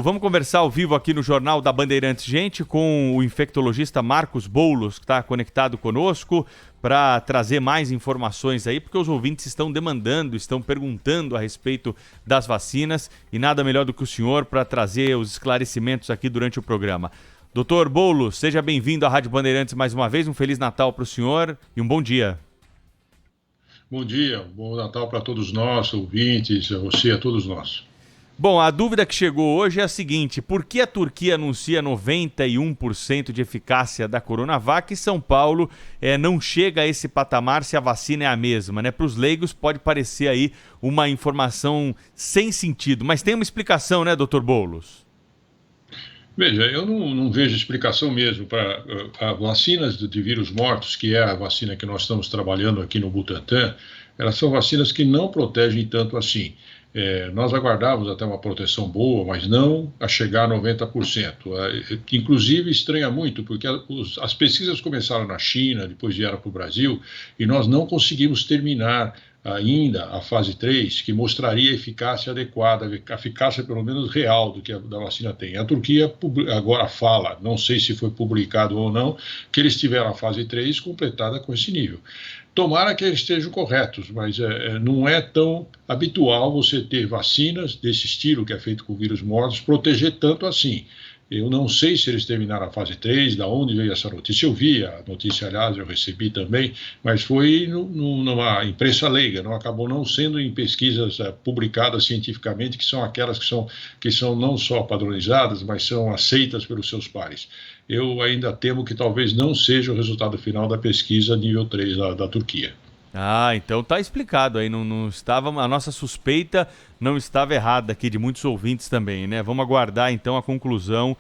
Vamos conversar ao vivo aqui no Jornal da Bandeirantes, gente, com o infectologista Marcos Boulos, que está conectado conosco para trazer mais informações aí, porque os ouvintes estão demandando, estão perguntando a respeito das vacinas e nada melhor do que o senhor para trazer os esclarecimentos aqui durante o programa. Doutor Boulos, seja bem-vindo à Rádio Bandeirantes mais uma vez, um Feliz Natal para o senhor e um bom dia. Bom dia, bom Natal para todos nós, ouvintes, a você, a todos nós. Bom, a dúvida que chegou hoje é a seguinte: por que a Turquia anuncia 91% de eficácia da Coronavac e São Paulo não chega a esse patamar se a vacina é a mesma, né? Para os leigos pode parecer aí uma informação sem sentido, mas tem uma explicação, né, doutor Boulos? Veja, eu não vejo explicação mesmo para vacinas de vírus mortos, que é a vacina que nós estamos trabalhando aqui no Butantan. Elas são vacinas que não protegem tanto assim. Nós aguardávamos até uma proteção boa, mas não a chegar a 90%. Inclusive, estranha muito, porque as pesquisas começaram na China, depois vieram para o Brasil, e nós não conseguimos terminar ainda a fase 3, que mostraria a eficácia adequada, a eficácia pelo menos real do que a da vacina tem. A Turquia agora fala, não sei se foi publicado ou não, que eles tiveram a fase 3 completada com esse nível. Tomara que eles estejam corretos, mas não é tão habitual você ter vacinas desse estilo, que é feito com vírus mortos, proteger tanto assim. Eu não sei se eles terminaram a fase 3, da onde veio essa notícia. Eu vi a notícia, aliás, eu recebi também, mas foi numa imprensa leiga, não acabou não sendo em pesquisas publicadas cientificamente, que são aquelas que são não só padronizadas, mas são aceitas pelos seus pares. Eu ainda temo que talvez não seja o resultado final da pesquisa nível 3 da Turquia. Ah, então tá explicado aí, não estava, a nossa suspeita não estava errada aqui, de muitos ouvintes também, né? Vamos aguardar então a conclusão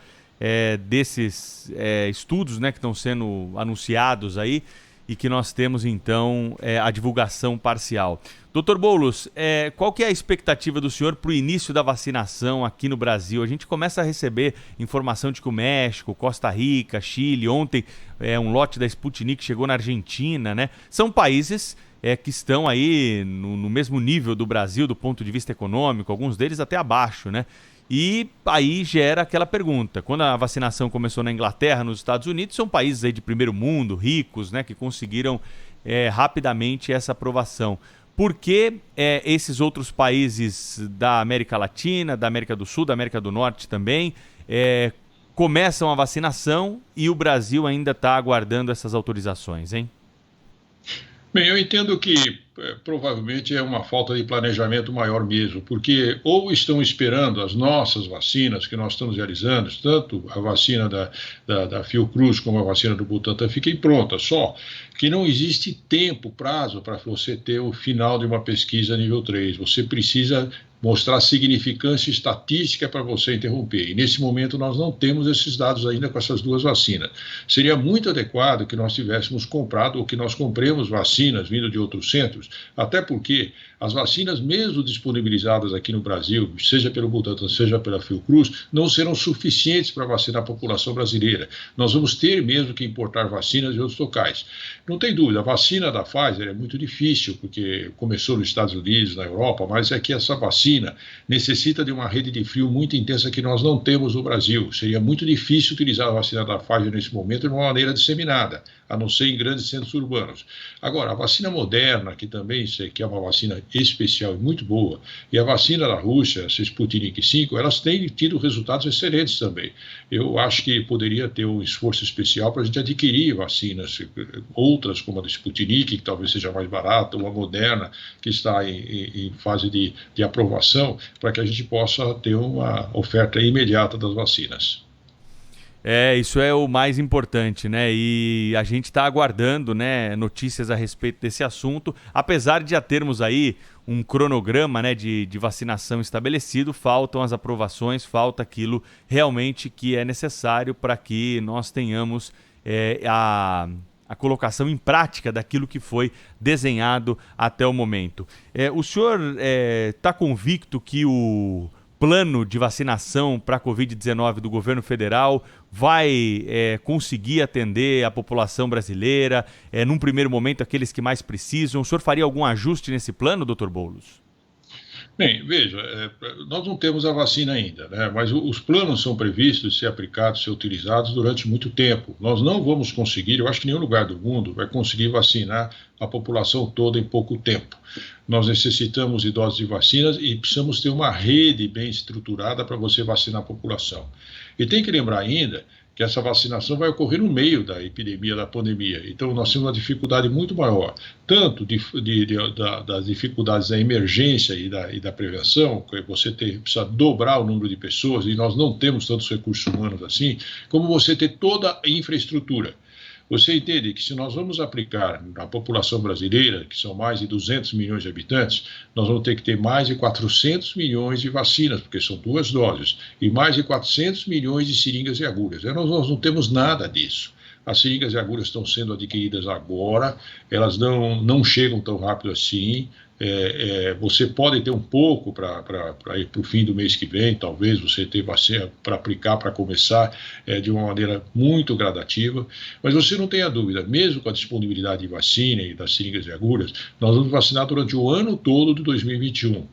desses estudos, né, que estão sendo anunciados aí e que nós temos então a divulgação parcial. Doutor Boulos, qual que é a expectativa do senhor para o início da vacinação aqui no Brasil? A gente começa a receber informação de que o México, Costa Rica, Chile, ontem um lote da Sputnik chegou na Argentina, né? São países que estão aí no mesmo nível do Brasil do ponto de vista econômico, alguns deles até abaixo, né? E aí gera aquela pergunta: quando a vacinação começou na Inglaterra, nos Estados Unidos, são países aí de primeiro mundo, ricos, né, que conseguiram rapidamente essa aprovação. Por que esses outros países da América Latina, da América do Sul, da América do Norte também, começam a vacinação e o Brasil ainda está aguardando essas autorizações, hein? Bem, eu entendo que provavelmente é uma falta de planejamento maior mesmo, porque ou estão esperando as nossas vacinas que nós estamos realizando, tanto a vacina da Fiocruz como a vacina do Butantan fiquem prontas, só que não existe tempo, prazo para você ter o final de uma pesquisa nível 3. Você precisa mostrar significância estatística para você interromper. E nesse momento nós não temos esses dados ainda com essas duas vacinas. Seria muito adequado que nós tivéssemos comprado ou que nós compremos vacinas vindo de outros centros, até porque as vacinas mesmo disponibilizadas aqui no Brasil, seja pelo Butantan, seja pela Fiocruz, não serão suficientes para vacinar a população brasileira. Nós vamos ter mesmo que importar vacinas de outros locais. Não tem dúvida, a vacina da Pfizer é muito difícil, porque começou nos Estados Unidos, na Europa, mas é que essa vacina necessita de uma rede de frio muito intensa que nós não temos no Brasil. Seria muito difícil utilizar a vacina da Pfizer nesse momento de uma maneira disseminada, a não ser em grandes centros urbanos. Agora, a vacina Moderna, que também que é uma vacina especial e muito boa, e a vacina da Rússia, essa Sputnik 5, elas têm tido resultados excelentes também. Eu acho que poderia ter um esforço especial para a gente adquirir vacinas, outras como a da Sputnik, que talvez seja mais barata, ou a Moderna, que está em fase de aprovação, para que a gente possa ter uma oferta imediata das vacinas. Isso é o mais importante, né? E a gente está aguardando, né, notícias a respeito desse assunto. Apesar de já termos aí um cronograma, né, de vacinação estabelecido, faltam as aprovações, falta aquilo realmente que é necessário para que nós tenhamos a colocação em prática daquilo que foi desenhado até o momento. O senhor está convicto que o plano de vacinação para a Covid-19 do governo federal vai conseguir atender a população brasileira, num primeiro momento aqueles que mais precisam? O senhor faria algum ajuste nesse plano, doutor Boulos? Bem, veja, nós não temos a vacina ainda, né? Mas os planos são previstos de ser aplicados, ser utilizados durante muito tempo. Nós não vamos conseguir, eu acho que nenhum lugar do mundo vai conseguir vacinar a população toda em pouco tempo. Nós necessitamos de doses de vacinas e precisamos ter uma rede bem estruturada para você vacinar a população. E tem que lembrar ainda que essa vacinação vai ocorrer no meio da epidemia, da pandemia. Então, nós temos uma dificuldade muito maior, tanto das dificuldades da emergência e da prevenção, que você precisa dobrar o número de pessoas, e nós não temos tantos recursos humanos assim, como você ter toda a infraestrutura. Você entende que se nós vamos aplicar na população brasileira, que são mais de 200 milhões de habitantes, nós vamos ter que ter mais de 400 milhões de vacinas, porque são 2 doses, e mais de 400 milhões de seringas e agulhas. Nós não temos nada disso. As seringas e agulhas estão sendo adquiridas agora, elas não chegam tão rápido assim. Você pode ter um pouco para ir para o fim do mês que vem, talvez você ter vacina para aplicar, para começar de uma maneira muito gradativa, mas você não tenha dúvida, mesmo com a disponibilidade de vacina e das seringas e agulhas, nós vamos vacinar durante o ano todo de 2021.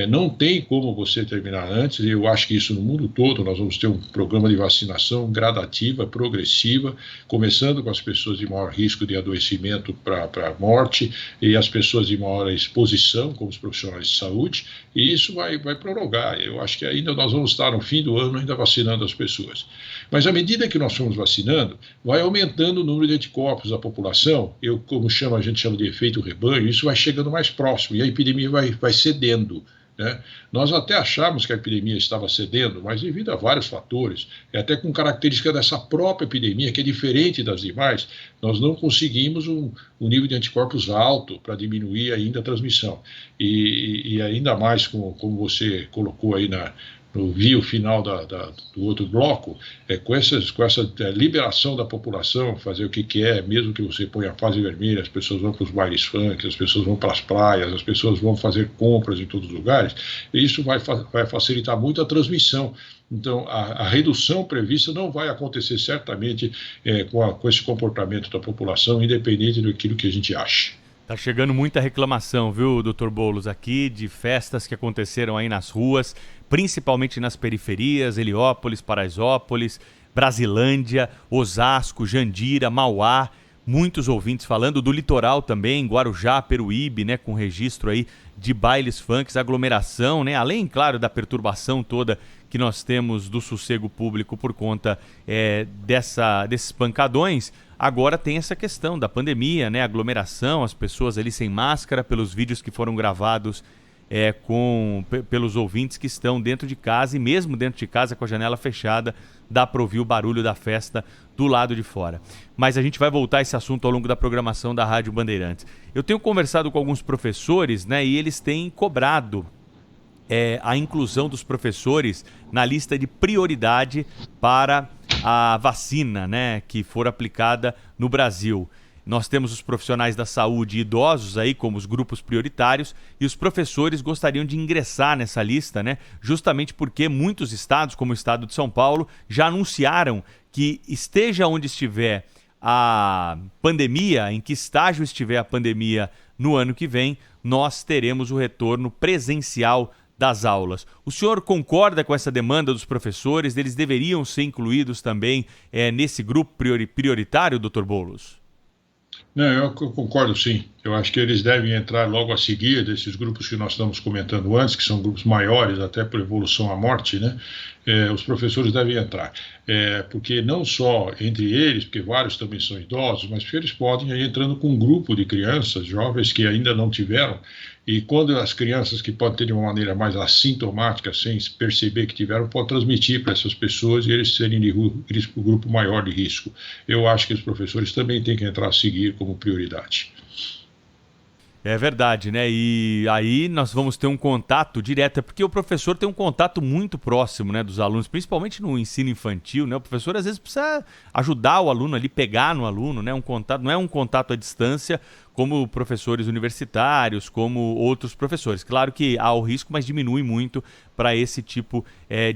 Não tem como você terminar antes, e eu acho que isso no mundo todo, nós vamos ter um programa de vacinação gradativa, progressiva, começando com as pessoas de maior risco de adoecimento para morte e as pessoas de maior exposição, como os profissionais de saúde, e isso vai prorrogar. Eu acho que ainda nós vamos estar no fim do ano ainda vacinando as pessoas. Mas à medida que nós formos vacinando, vai aumentando o número de anticorpos da população, a gente chama de efeito rebanho, isso vai chegando mais próximo e a epidemia vai cedendo. Né? Nós até achávamos que a epidemia estava cedendo, mas devido a vários fatores, e até com característica dessa própria epidemia, que é diferente das demais, nós não conseguimos um nível de anticorpos alto para diminuir ainda a transmissão. E ainda mais, como você colocou aí no view final do outro bloco, com essa liberação da população, fazer o que quer, mesmo que você ponha a fase vermelha, as pessoas vão para os bailes funk, as pessoas vão para as praias, as pessoas vão fazer compras em todos os lugares, e isso vai facilitar muito a transmissão. Então, a redução prevista não vai acontecer certamente com esse comportamento da população, independente daquilo que a gente ache. Tá chegando muita reclamação, viu, Dr. Boulos, aqui de festas que aconteceram aí nas ruas, principalmente nas periferias, Heliópolis, Paraisópolis, Brasilândia, Osasco, Jandira, Mauá. Muitos ouvintes falando do litoral também, Guarujá, Peruíbe, né, com registro aí de bailes funks, aglomeração, né, além, claro, da perturbação toda que nós temos do sossego público por conta desses pancadões. Agora tem essa questão da pandemia, né, aglomeração, as pessoas ali sem máscara, pelos vídeos que foram gravados pelos ouvintes que estão dentro de casa, e mesmo dentro de casa com a janela fechada, dá para ouvir o barulho da festa do lado de fora. Mas a gente vai voltar a esse assunto ao longo da programação da Rádio Bandeirantes. Eu tenho conversado com alguns professores, né, e eles têm cobrado a inclusão dos professores na lista de prioridade para a vacina, né, que for aplicada no Brasil. Nós temos os profissionais da saúde e idosos aí como os grupos prioritários, e os professores gostariam de ingressar nessa lista, né? Justamente porque muitos estados, como o estado de São Paulo, já anunciaram que esteja onde estiver a pandemia, em que estágio estiver a pandemia no ano que vem, nós teremos o retorno presencial das aulas. O senhor concorda com essa demanda dos professores? Eles deveriam ser incluídos também nesse grupo prioritário, Dr. Boulos? Não, eu concordo sim. Eu acho que eles devem entrar logo a seguir desses grupos que nós estamos comentando antes, que são grupos maiores, até por evolução à morte, né? Os professores devem entrar. Porque não só entre eles, porque vários também são idosos, mas porque eles podem ir entrando com um grupo de crianças, jovens que ainda não tiveram, e quando as crianças que podem ter de uma maneira mais assintomática, sem perceber que tiveram, podem transmitir para essas pessoas e eles serem de grupo maior de risco. Eu acho que os professores também têm que entrar a seguir como prioridade. É verdade, né? E aí nós vamos ter um contato direto, porque o professor tem um contato muito próximo, né, dos alunos, principalmente no ensino infantil, né? O professor às vezes precisa ajudar o aluno ali, pegar no aluno, né? Um contato, não é um contato à distância como professores universitários, como outros professores. Claro que há o risco, mas diminui muito para esse tipo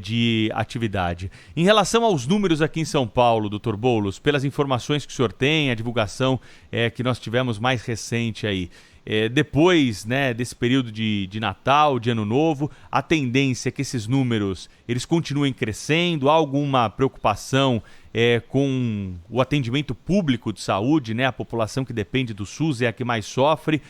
de atividade. Em relação aos números aqui em São Paulo, Dr. Boulos, pelas informações que o senhor tem, a divulgação que nós tivemos mais recente aí, depois, né, desse período de Natal, de Ano Novo, a tendência é que esses números eles continuem crescendo? Há alguma preocupação com o atendimento público de saúde, né? A população que depende do SUS é a que mais sofre.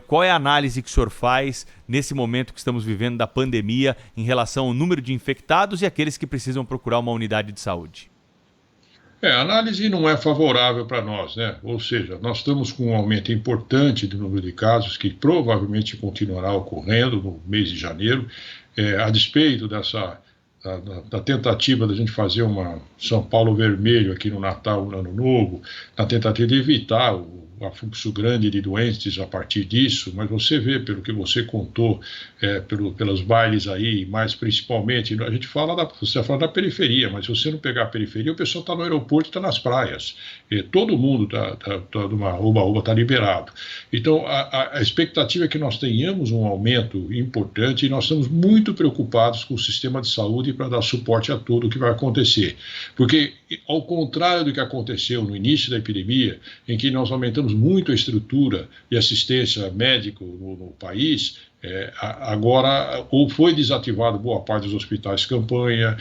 Qual é a análise que o senhor faz nesse momento que estamos vivendo da pandemia em relação ao número de infectados e aqueles que precisam procurar uma unidade de saúde? A análise não é favorável para nós, né? Ou seja, nós estamos com um aumento importante do número de casos que provavelmente continuará ocorrendo no mês de janeiro, a despeito da tentativa da gente fazer uma São Paulo vermelho aqui no Natal, no Ano Novo, na tentativa de evitar o afluxo grande de doentes a partir disso, mas você vê, pelo que você contou, pelos bailes aí, mais principalmente, a gente você fala da periferia, mas se você não pegar a periferia, o pessoal está no aeroporto e está nas praias. Todo mundo está numa oba-oba, está liberado. Então, a expectativa é que nós tenhamos um aumento importante e nós estamos muito preocupados com o sistema de saúde para dar suporte a tudo o que vai acontecer. Porque, ao contrário do que aconteceu no início da epidemia, em que nós aumentamos muito a estrutura de assistência médica no país, agora ou foi desativado boa parte dos hospitais campanha,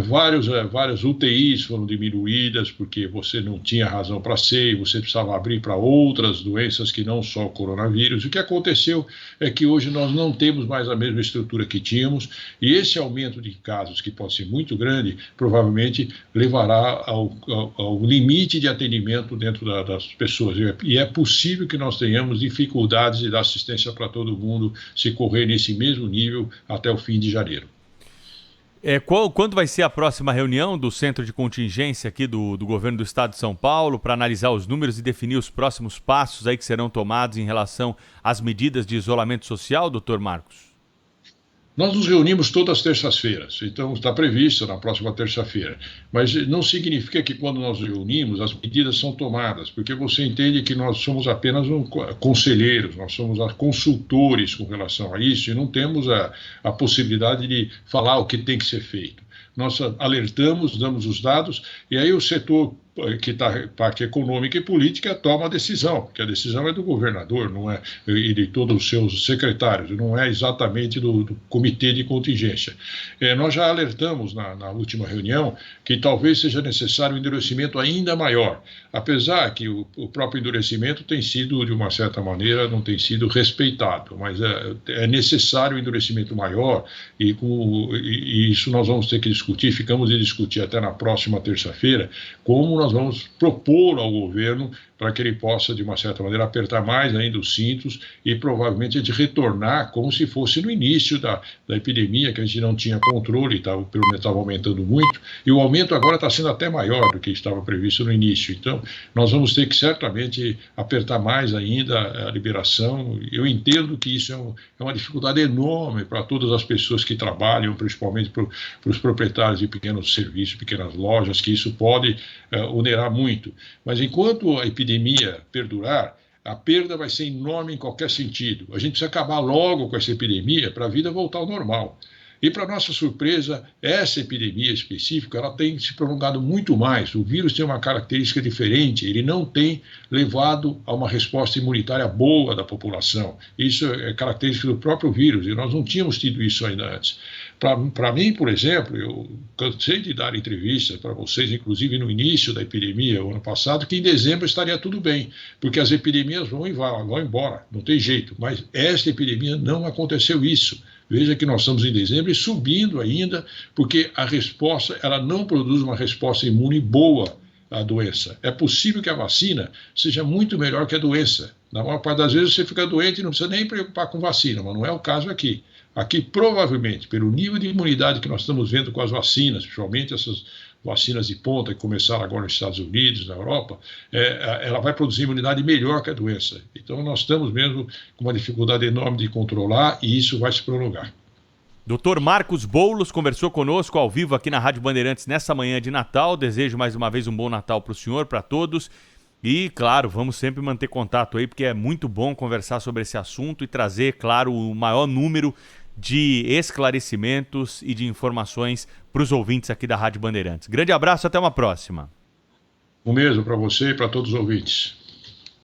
várias UTIs foram diminuídas porque você não tinha razão para ser, você precisava abrir para outras doenças que não só o coronavírus. O que aconteceu é que hoje nós não temos mais a mesma estrutura que tínhamos e esse aumento de casos, que pode ser muito grande, provavelmente levará ao limite de atendimento dentro das pessoas. E é possível que nós tenhamos dificuldades de dar assistência para todo mundo se correr nesse mesmo nível até o fim de janeiro. Quando vai ser a próxima reunião do Centro de Contingência aqui do Governo do Estado de São Paulo para analisar os números e definir os próximos passos aí que serão tomados em relação às medidas de isolamento social, doutor Marcos? Nós nos reunimos todas as terças-feiras, então está previsto na próxima terça-feira. Mas não significa que quando nós nos reunimos as medidas são tomadas, porque você entende que nós somos apenas conselheiros, nós somos consultores com relação a isso e não temos a possibilidade de falar o que tem que ser feito. Nós alertamos, damos os dados e aí o setor que está parte econômica e política toma a decisão, porque a decisão é do governador, não é, e de todos os seus secretários, não é exatamente do comitê de contingência. Nós já alertamos na última reunião que talvez seja necessário um endurecimento ainda maior, apesar que o próprio endurecimento tem sido, de uma certa maneira, não tem sido respeitado, mas é necessário um endurecimento maior e isso nós vamos ter que discutir, ficamos de discutir até na próxima terça-feira, como nós vamos propor ao governo para que ele possa, de uma certa maneira, apertar mais ainda os cintos e provavelmente a gente retornar como se fosse no início da epidemia, que a gente não tinha controle, pelo menos estava aumentando muito, e o aumento agora está sendo até maior do que estava previsto no início. Então, nós vamos ter que certamente apertar mais ainda a liberação. Eu entendo que isso é uma dificuldade enorme para todas as pessoas que trabalham, principalmente para os proprietários de pequenos serviços, pequenas lojas, que isso pode onerar muito. Mas enquanto a epidemia perdurar, a perda vai ser enorme em qualquer sentido. A gente precisa acabar logo com essa epidemia para a vida voltar ao normal. E, para nossa surpresa, essa epidemia específica ela tem se prolongado muito mais. O vírus tem uma característica diferente, ele não tem levado a uma resposta imunitária boa da população. Isso é característica do próprio vírus, e nós não tínhamos tido isso ainda antes. Para mim, por exemplo, eu cansei de dar entrevistas para vocês, inclusive no início da epidemia, o ano passado, que em dezembro estaria tudo bem, porque as epidemias vão embora, não tem jeito. Mas esta epidemia não aconteceu isso. Veja que nós estamos em dezembro e subindo ainda, porque a resposta ela não produz uma resposta imune boa à doença. É possível que a vacina seja muito melhor que a doença. Na maior parte das vezes você fica doente e não precisa nem preocupar com vacina, mas não é o caso aqui. Aqui, provavelmente, pelo nível de imunidade que nós estamos vendo com as vacinas, principalmente essas vacinas de ponta que começaram agora nos Estados Unidos, na Europa, ela vai produzir imunidade melhor que a doença. Então, nós estamos mesmo com uma dificuldade enorme de controlar e isso vai se prolongar. Dr. Marcos Boulos conversou conosco ao vivo aqui na Rádio Bandeirantes nessa manhã de Natal. Desejo mais uma vez um bom Natal para o senhor, para todos. E, claro, vamos sempre manter contato aí, porque é muito bom conversar sobre esse assunto e trazer, claro, o maior número de esclarecimentos e de informações para os ouvintes aqui da Rádio Bandeirantes. Grande abraço, até uma próxima. O mesmo para você e para todos os ouvintes.